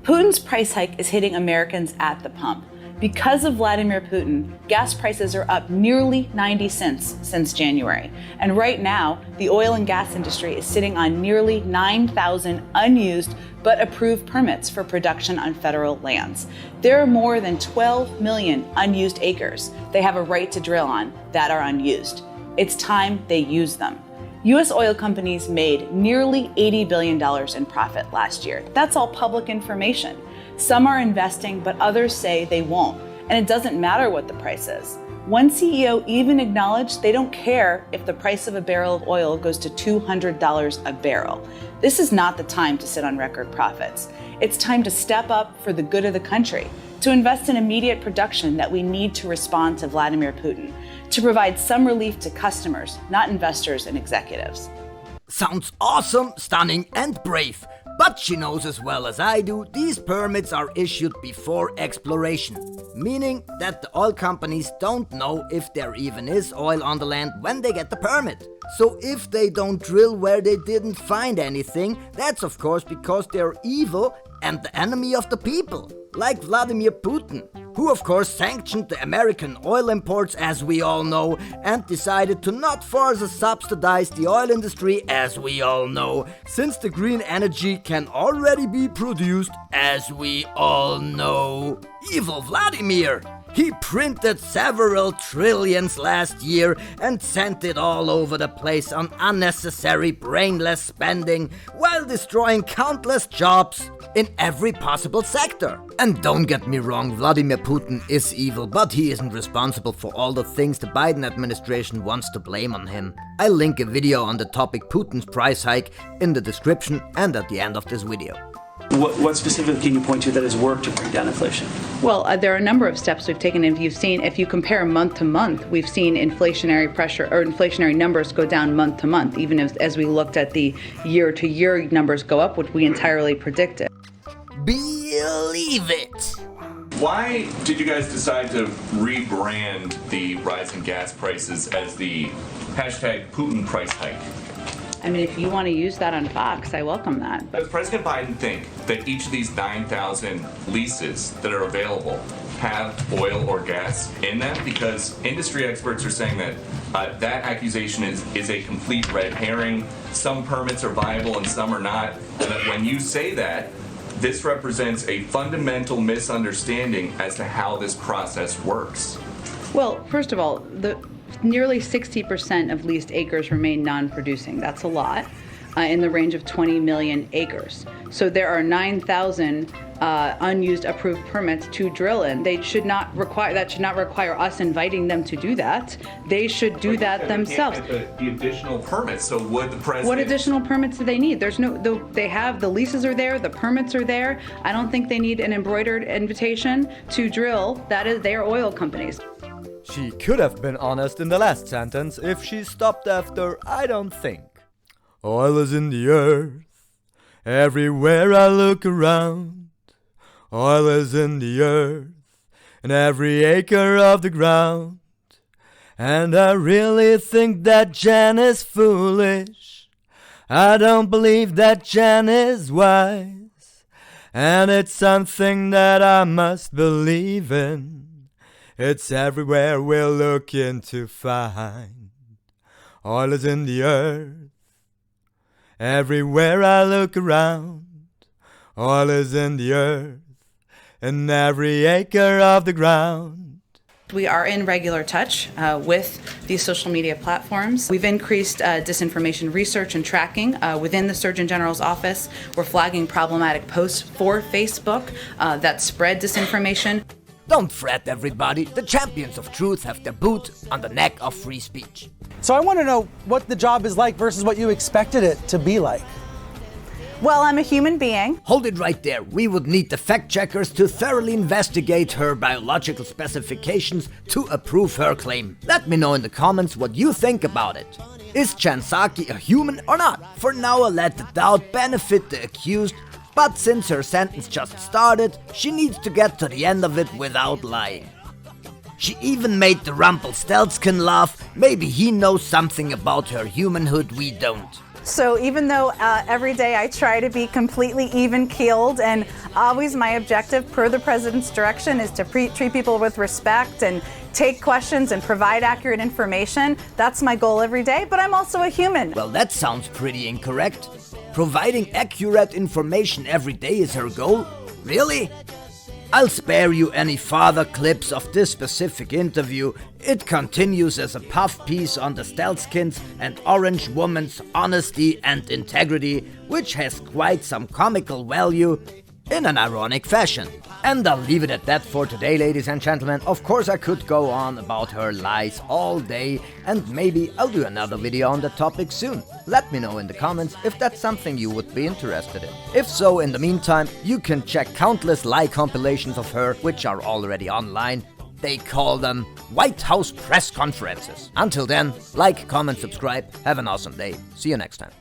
Putin's price hike is hitting Americans at the pump. Because of Vladimir Putin, gas prices are up nearly 90 cents since January. And right now, the oil and gas industry is sitting on nearly 9,000 unused but approved permits for production on federal lands. There are more than 12 million unused acres they have a right to drill on that are unused. It's time they use them. U.S. oil companies made nearly $80 billion in profit last year. That's all public information. Some are investing, but others say they won't, and it doesn't matter what the price is. One CEO even acknowledged they don't care if the price of a barrel of oil goes to $200 a barrel. This is not the time to sit on record profits. It's time to step up for the good of the country, to invest in immediate production that we need to respond to Vladimir Putin, to provide some relief to customers, not investors and executives. Sounds awesome, stunning, and brave. But she knows as well as I do, these permits are issued before exploration, meaning that the oil companies don't know if there even is oil on the land when they get the permit. So if they don't drill where they didn't find anything, that's of course because they're evil and the enemy of the people, like Vladimir Putin, who of course sanctioned the American oil imports, as we all know, and decided to not further subsidize the oil industry, as we all know, since the green energy can already be produced, as we all know. Evil Vladimir! He printed several trillions last year and sent it all over the place on unnecessary brainless spending while destroying countless jobs in every possible sector. And don't get me wrong, Vladimir Putin is evil, but he isn't responsible for all the things the Biden administration wants to blame on him. I'll link a video on the topic Putin's price hike in the description and at the end of this video. What specifically can you point to that has worked to bring down inflation? Well, there are a number of steps we've taken. If you compare month to month, we've seen inflationary pressure or inflationary numbers go down month to month, even as we looked at the year-to-year numbers go up, which we entirely predicted. Believe it! Why did you guys decide to rebrand the rising gas prices as the hashtag Putin price hike? I mean, if you want to use that on Fox, I welcome that. Does President Biden think that each of these 9,000 leases that are available have oil or gas in them? Because industry experts are saying that that accusation is a complete red herring. Some permits are viable and some are not. And that when you say that, this represents a fundamental misunderstanding as to how this process works. Well, first of all, nearly 60% of leased acres remain non-producing. That's a lot, in the range of 20 million acres. So there are 9,000 unused approved permits to drill in. That should not require us inviting them to do that. They should do that themselves. The additional permits. So would the president? What additional permits do they need? They have the leases are there, the permits are there. I don't think they need an embroidered invitation to drill. They are oil companies. She could have been honest in the last sentence if she stopped after "I don't think." Oil is in the earth, everywhere I look around. Oil is in the earth, in every acre of the ground. And I really think that Jen is foolish. I don't believe that Jen is wise. And it's something that I must believe in. It's everywhere we're looking to find. Oil is in the earth, everywhere I look around. Oil is in the earth, in every acre of the ground. We are in regular touch with these social media platforms. We've increased disinformation research and tracking within the Surgeon General's office. We're flagging problematic posts for Facebook that spread disinformation. Don't fret, everybody. The champions of truth have their boot on the neck of free speech. So I want to know what the job is like versus what you expected it to be like. Well, I'm a human being. Hold it right there. We would need the fact checkers to thoroughly investigate her biological specifications to approve her claim. Let me know in the comments what you think about it. Is Jen Psaki a human or not? For now, I'll let the doubt benefit the accused. But since her sentence just started, she needs to get to the end of it without lying. She even made the Rumpelstiltskin laugh. Maybe he knows something about her humanhood we don't. So even though every day I try to be completely even-keeled, and always my objective per the president's direction is to treat people with respect and take questions and provide accurate information, that's my goal every day, but I'm also a human. Well, that sounds pretty incorrect. Providing accurate information every day is her goal? Really? I'll spare you any further clips of this specific interview. It continues as a puff piece on the Stelskins and Orange Woman's honesty and integrity, which has quite some comical value in an ironic fashion. And I'll leave it at that for today, ladies and gentlemen. Of course, I could go on about her lies all day, and maybe I'll do another video on the topic soon. Let me know in the comments if that's something you would be interested in. If so, in the meantime, you can check countless lie compilations of her, which are already online. They call them White House press conferences. Until then, like, comment, subscribe. Have an awesome day. See you next time.